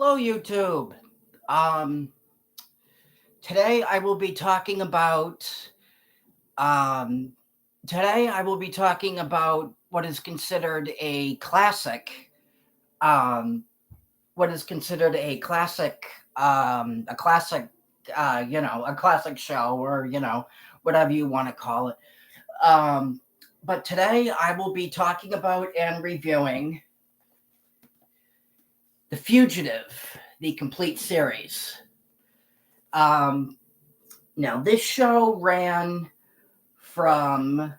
Hello, YouTube. Um, today I will be talking about um, today I will be talking about what is considered a classic. Um, what is considered a classic, a classic show, or whatever you want to call it. Um, but today I will be talking about and reviewing The Fugitive, the complete series. Um, Now, this show ran from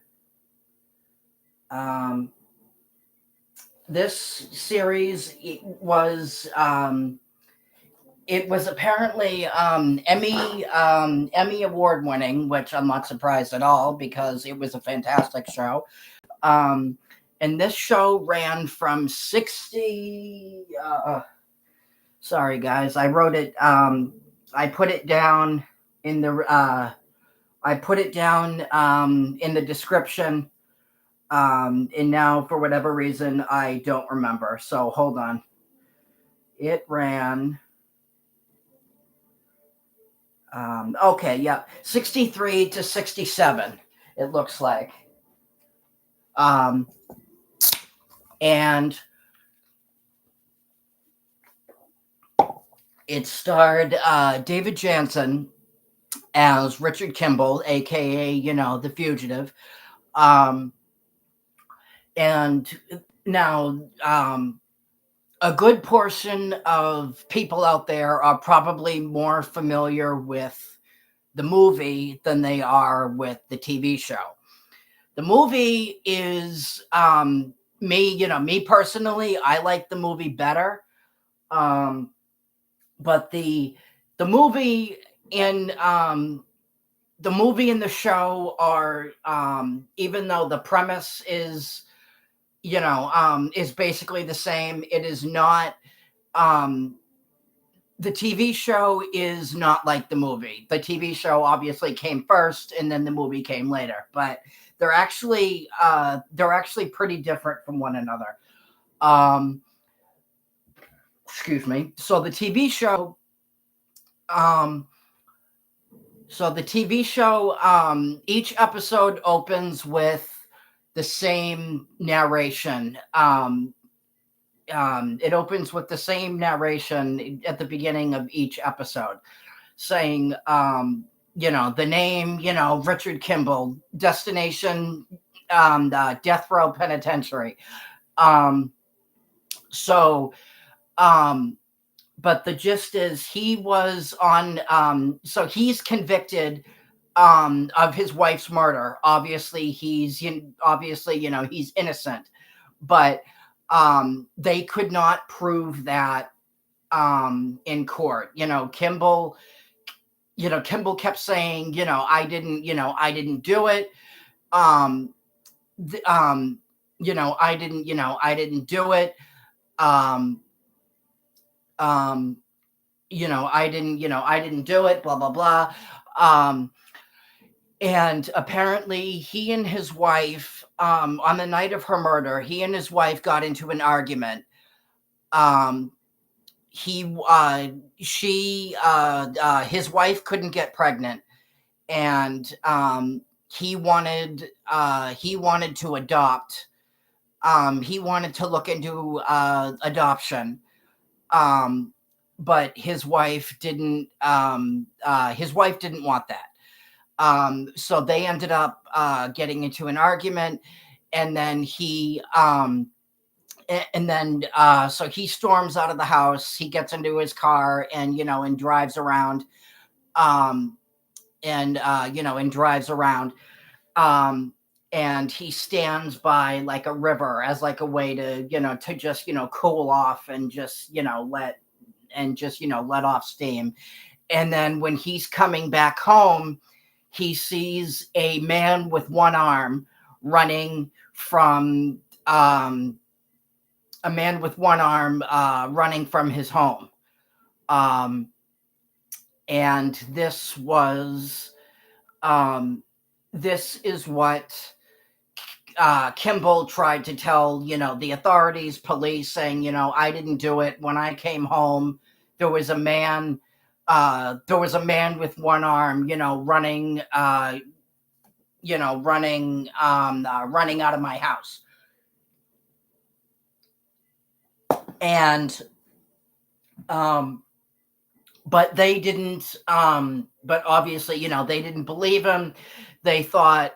um, this series. It was apparently Emmy award winning, which I'm not surprised at all because it was a fantastic show. Um, and this show ran from 60. Sorry, guys, I wrote it. I put it down in the. I put it down in the description. And now, for whatever reason, I don't remember. So hold on. It ran. Okay, yeah, 63 to 67. It looks like. Um, and it starred David Jansen as Richard Kimball, aka the Fugitive. Um, and now a good portion of people out there are probably more familiar with the movie than they are with the TV show. The movie is me personally, I like the movie better. Um, but the movie in the movie and the show are even though the premise is basically the same, it is not um the TV show is not like the movie. The TV show obviously came first and then the movie came later, but they're actually pretty different from one another. Um Excuse me. Um so the TV show each episode opens with the same narration. It opens with the same narration at the beginning of each episode, saying, the name, Richard Kimball, destination, the Death Row Penitentiary. Um, so, um, but the gist is so he's convicted of his wife's murder. Obviously, he's innocent, but they could not prove that in court. Kimball kept saying, I didn't do it. Um, th- um, I didn't do it. Um, um, I didn't do it. Blah blah blah. Um, and apparently, he and his wife, on the night of her murder, he and his wife got into an argument. Um, he she His wife couldn't get pregnant, and he wanted to adopt. He wanted to look into adoption, um, but his wife didn't want that. So they ended up getting into an argument, and then so he storms out of the house. He gets into his car and drives around. Um, and drives around. Um, and he stands by like a river as like a way to just cool off and just let off steam. And then when he's coming back home, he sees a man with one arm running from um, running from his home. Um, and um, this is what Kimball tried to tell the authorities, police, saying, I didn't do it. When I came home, there was a man, with one arm, running, running out of my house. And but they didn't, but obviously, they didn't believe him. They thought,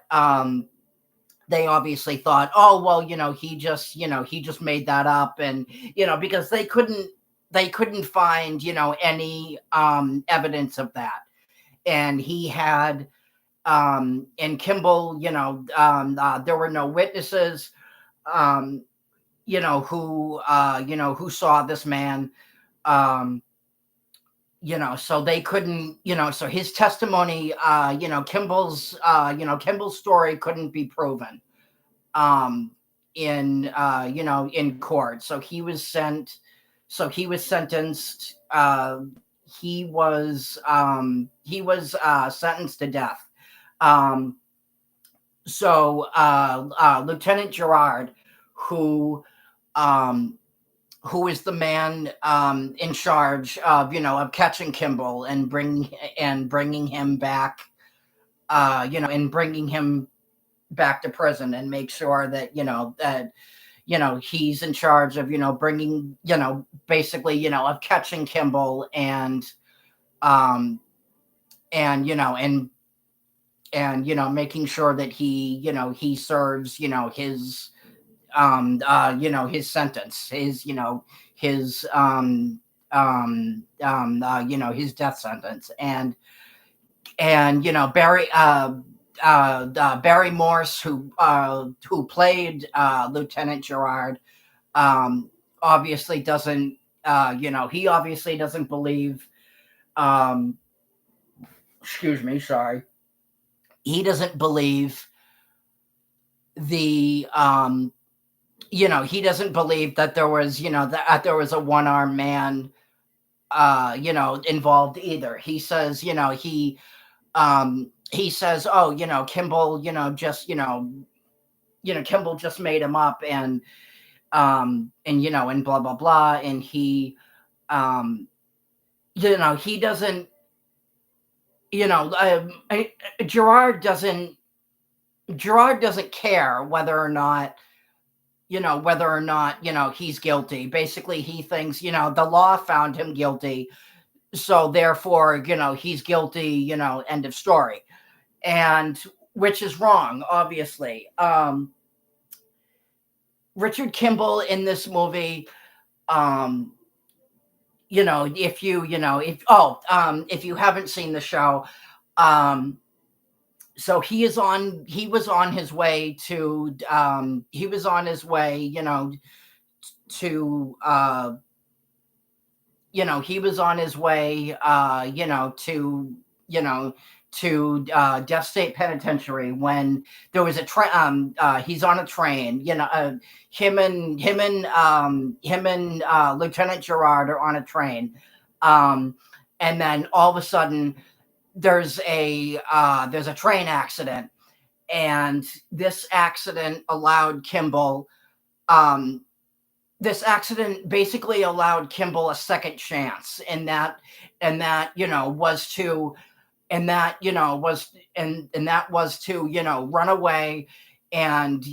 they obviously thought, oh, well, he just made that up. And, because they couldn't find, any, evidence of that. And he had, and Kimball, there were no witnesses, um, who saw this man, um, so they couldn't, so his testimony, Kimball's story couldn't be proven, um, in court. So he was sentenced, he was sentenced to death. Um, Lieutenant Gerard, who, um, who is the man, in charge of, of catching Kimball and bringing him back, and bringing him back to prison, and make sure that, he's in charge of, bringing, basically, of catching Kimball, um, and, making sure that he serves, his sentence, his death sentence. And Barry Morse, who played, Lieutenant Gerard, obviously doesn't, he obviously doesn't believe, excuse me, sorry, he doesn't believe the, he doesn't believe that there was, that there was a one-armed man, involved either. He says, he says, oh, Kimball, Kimball just made him up, and and blah blah blah, and he, he doesn't, Gerard doesn't care whether or not, he's guilty. Basically, he thinks, the law found him guilty, so therefore, he's guilty, end of story. And which is wrong, obviously. Richard Kimball in this movie, if you haven't seen the show, so he was on his way to, to, he was on his way, Death State Penitentiary, when there was a train. He's on a train. Him and Lieutenant Gerard are on a train, and then all of a sudden there's a train accident, and this accident allowed Kimball. This accident basically allowed Kimball a second chance, and that was to, run away, and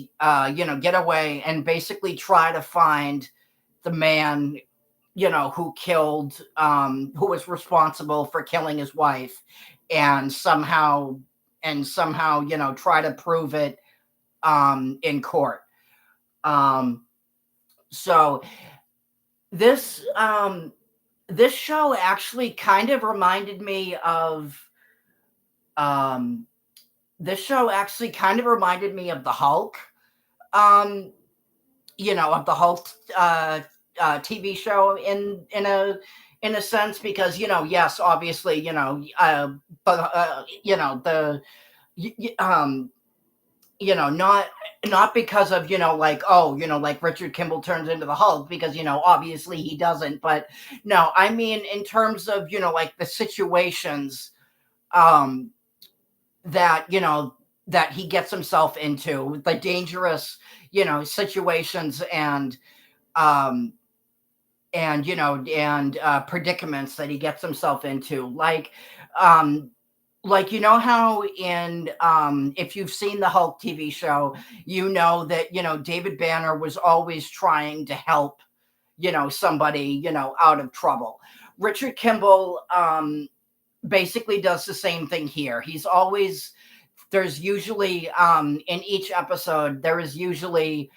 get away, and basically try to find the man, who killed, who was responsible for killing his wife, and somehow, try to prove it, in court. So this, this show actually kind of reminded me of, the Hulk, of the Hulk, TV show, in a sense, because, yes, obviously, but, not because of, like, oh, like Richard Kimball turns into the Hulk, because, obviously he doesn't. But no, I mean, in terms of, like the situations, that, that he gets himself into, the dangerous, situations, and, and predicaments that he gets himself into, um how in if you've seen the Hulk TV show, that David Banner was always trying to help somebody out of trouble. Richard Kimball basically does the same thing here. He's always there's usually in each episode there's usually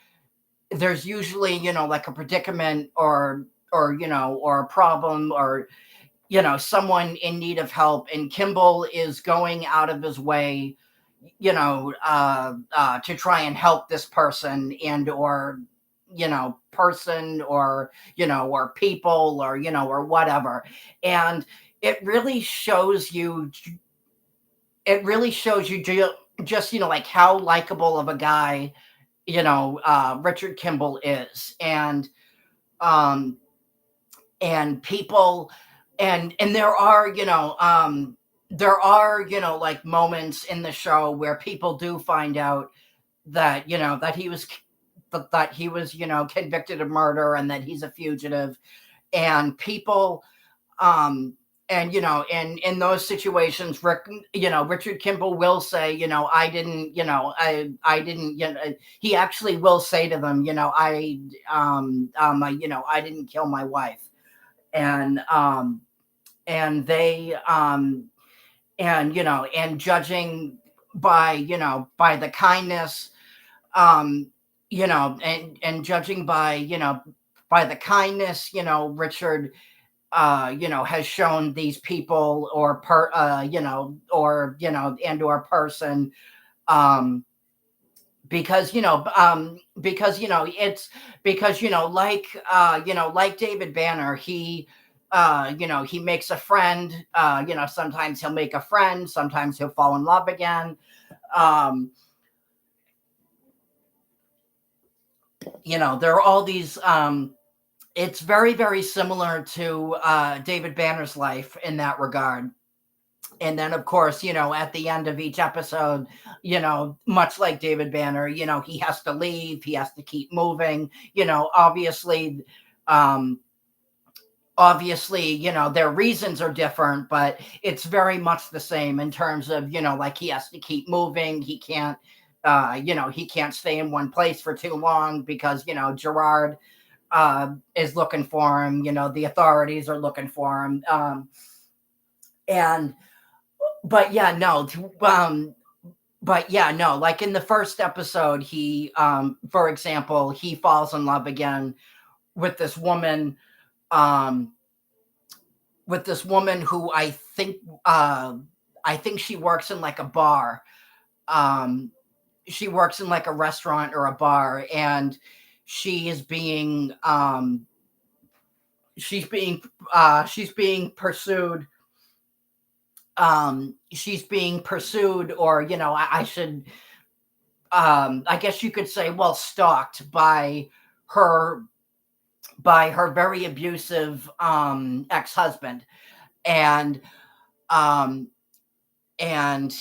like a predicament, or a problem, or someone in need of help, and Kimball is going out of his way to try and help this person, and or person, or people, or whatever. And it really shows you just like how likable of a guy Richard Kimball is. Um people and there are like moments in the show where people do find out that he was convicted of murder, and that he's a fugitive. And people and in those situations, Richard Kimball will say, I didn't, he actually will say to them, I didn't kill my wife. And they and judging by the kindness, and judging by the kindness Richard has shown these people, or and or person, um it's because like David Banner, he makes a friend. Sometimes he'll make a friend, sometimes he'll fall in love again. um there are all these it's very, very similar to David Banner's life in that regard. And then, of course, at the end of each episode, much like David Banner, he has to leave, he has to keep moving. Um, their reasons are different, but it's very much the same in terms of, like, he has to keep moving. He can't stay in one place for too long, because, Gerard is looking for him. The authorities are looking for him. And but yeah, no, but yeah, no, like in the first episode, for example, he falls in love again with this woman, um, who I think she works in like a bar. Um, she works in like a restaurant or a bar, and she is being she's being pursued. She's being pursued, or I guess you could say, well, stalked her by her very abusive ex-husband. And um and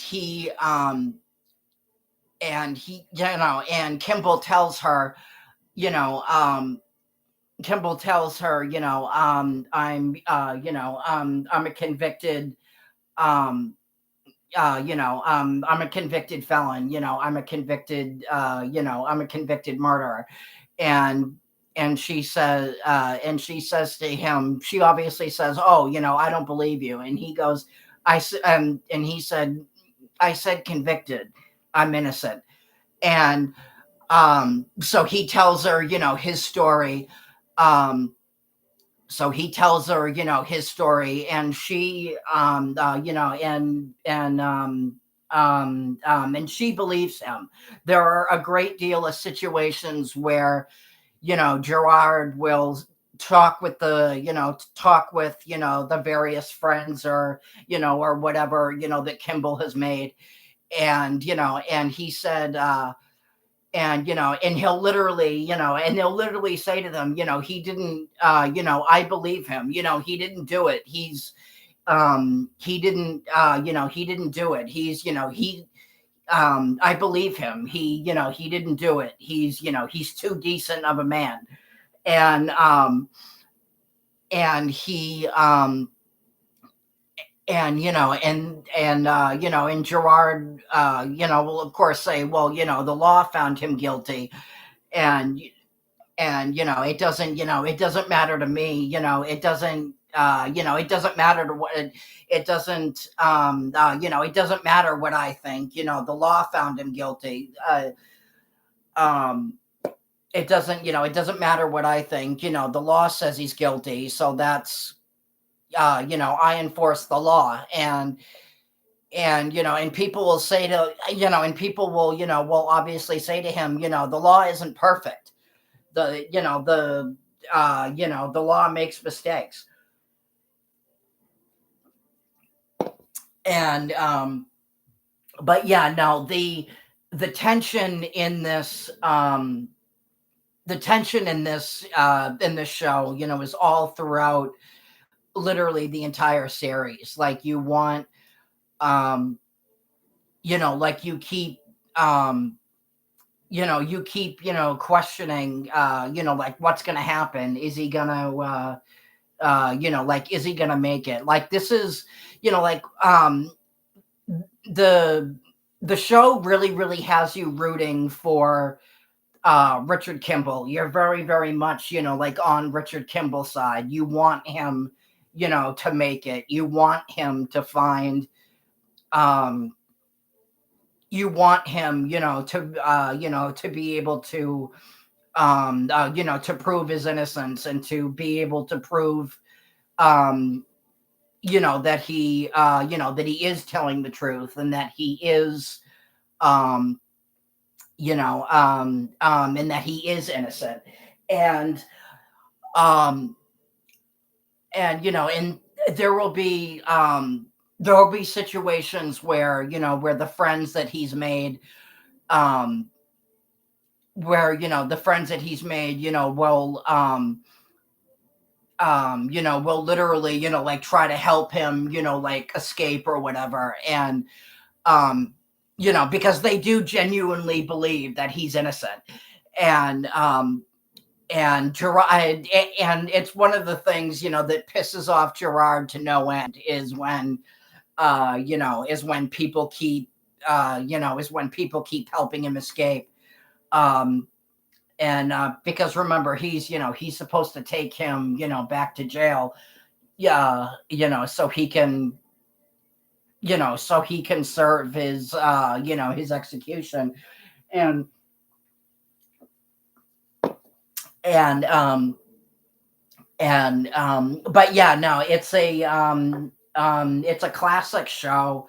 and you know um Kimball tells her, I'm a convicted um I'm a convicted felon. I'm a convicted murderer. And she says to him, she obviously says, oh, I don't believe you. And he goes, and he said, I said convicted, I'm innocent. And so he tells her, his story. um so he tells her, his story, and she, and she believes him. There are a great deal of situations where, Gerard will talk with the various friends, or whatever, that Kimball has made. And he said, and he'll literally say to them, he didn't, I believe him. He didn't do it. He didn't do it. I believe him. He didn't do it. He's too decent of a man. And and he and and Gerard will of course say, well, the law found him guilty, and it doesn't matter to me, it doesn't matter to what it doesn't it doesn't matter what I think, the law found him guilty. Um it doesn't matter what I think, the law says he's guilty, so that's I enforce the law. And people will say to and people will obviously say to him, the law isn't perfect. The law makes mistakes. And but yeah, no, the tension in this in this show, is all throughout literally the entire series. Like you want um like you keep questioning, like what's gonna happen. Is he gonna like is he gonna make it? Like this is like the the show really has you rooting for Richard Kimball. You're very, very much, like on Richard Kimball's side. You want him, to make it. You want him to find um you want him, to be able to to prove his innocence, and to be able to prove um that he is telling the truth, and that he is um and that he is innocent. And um and there will be situations where where the friends that he's made um where the friends that he's made will literally like try to help him like escape or whatever. And um because they do genuinely believe that he's innocent. And Gerard, and it's one of the things that pisses off Gerard to no end, is when people keep helping him escape. um and because remember, he's supposed to take him back to jail, yeah, so he can serve his his execution. and and but yeah, no, it's a classic show.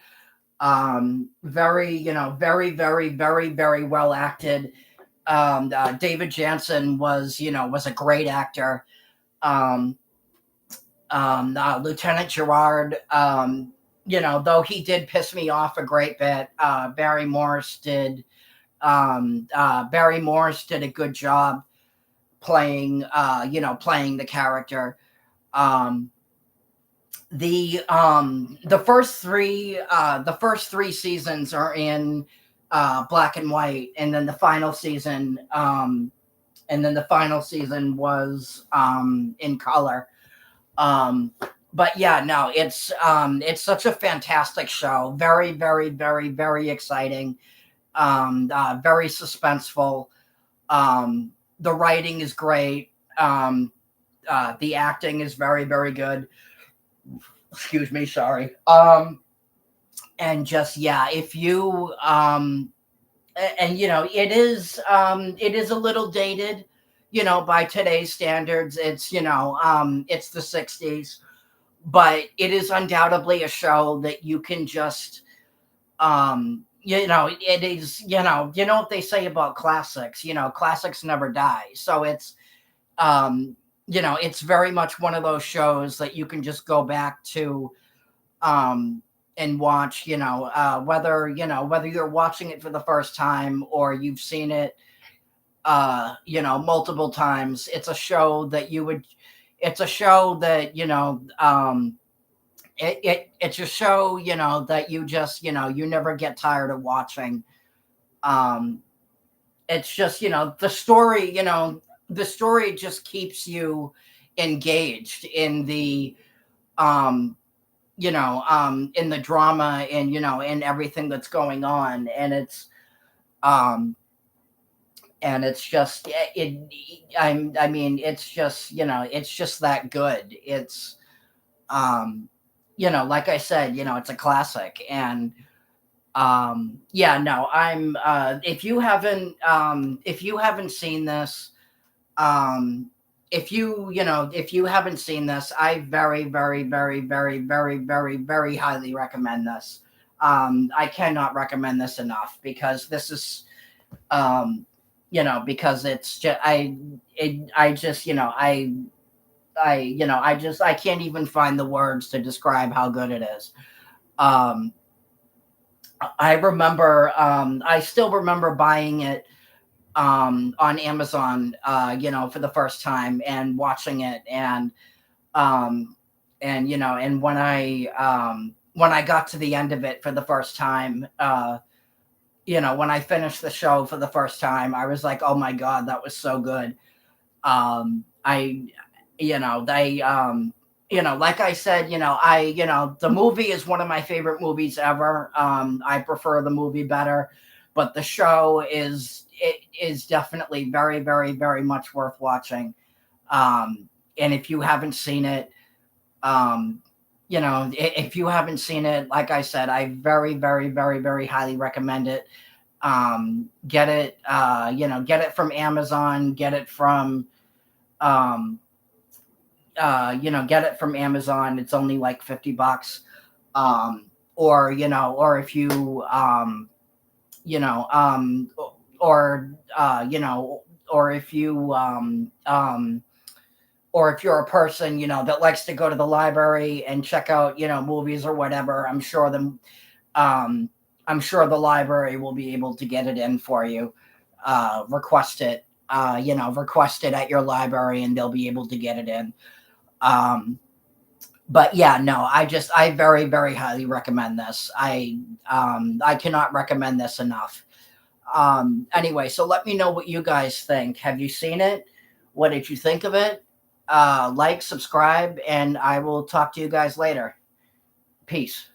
Very, very well acted. David Jansen was a great actor. um Lieutenant Gerard, though he did piss me off a great bit, Barry Morris did a good job playing playing the character. um the first three seasons are in black and white, and then the final season was in color. But yeah, no, it's such a fantastic show. Very, very, very, very exciting. Very suspenseful. The writing is great. The acting is very, very good. Excuse me, sorry. And just, yeah, if you and it is a little dated, by today's standards. It's the 60s, but it is undoubtedly a show that you can just it is, what they say about classics, classics never die. So um it's very much one of those shows that you can just go back to um and watch, whether you're watching it for the first time or you've seen it multiple times. It's a show that it's a show that you just you never get tired of watching. um it's just the story just keeps you engaged in the in the drama and in everything that's going on, um and it's just I mean it's just it's just that good. It's like I said, it's a classic. And yeah, no, I'm if you haven't seen this, um if you haven't seen this, I very, very, very, very, very, very, very highly recommend this. I cannot recommend this enough, because this is because it's just I just I can't even find the words to describe how good it is. um I remember, I still remember buying it on Amazon, for the first time, and watching it. Um and when I got to the end of it for the first time, when I finished the show for the first time, I was like, oh my god, that was so good. I they like I said, the movie is one of my favorite movies ever. I prefer the movie better, but the show is definitely very, very, very much worth watching. And if you haven't seen it, um if you haven't seen it, like I said, I very, very, very, very highly recommend it. Get it, get it from Amazon, get it from um get it from Amazon. It's only like $50. Or or if you you know or or if you or if you're a person, that likes to go to the library and check out, movies or whatever, um I'm sure the library will be able to get it in for you. Request it, request it at your library, and they'll be able to get it in. Um, but yeah, no, I very, very highly recommend this. I cannot recommend this enough. Anyway, so let me know what you guys think. Have you seen it? What did you think of it? Like, subscribe, and I will talk to you guys later. Peace.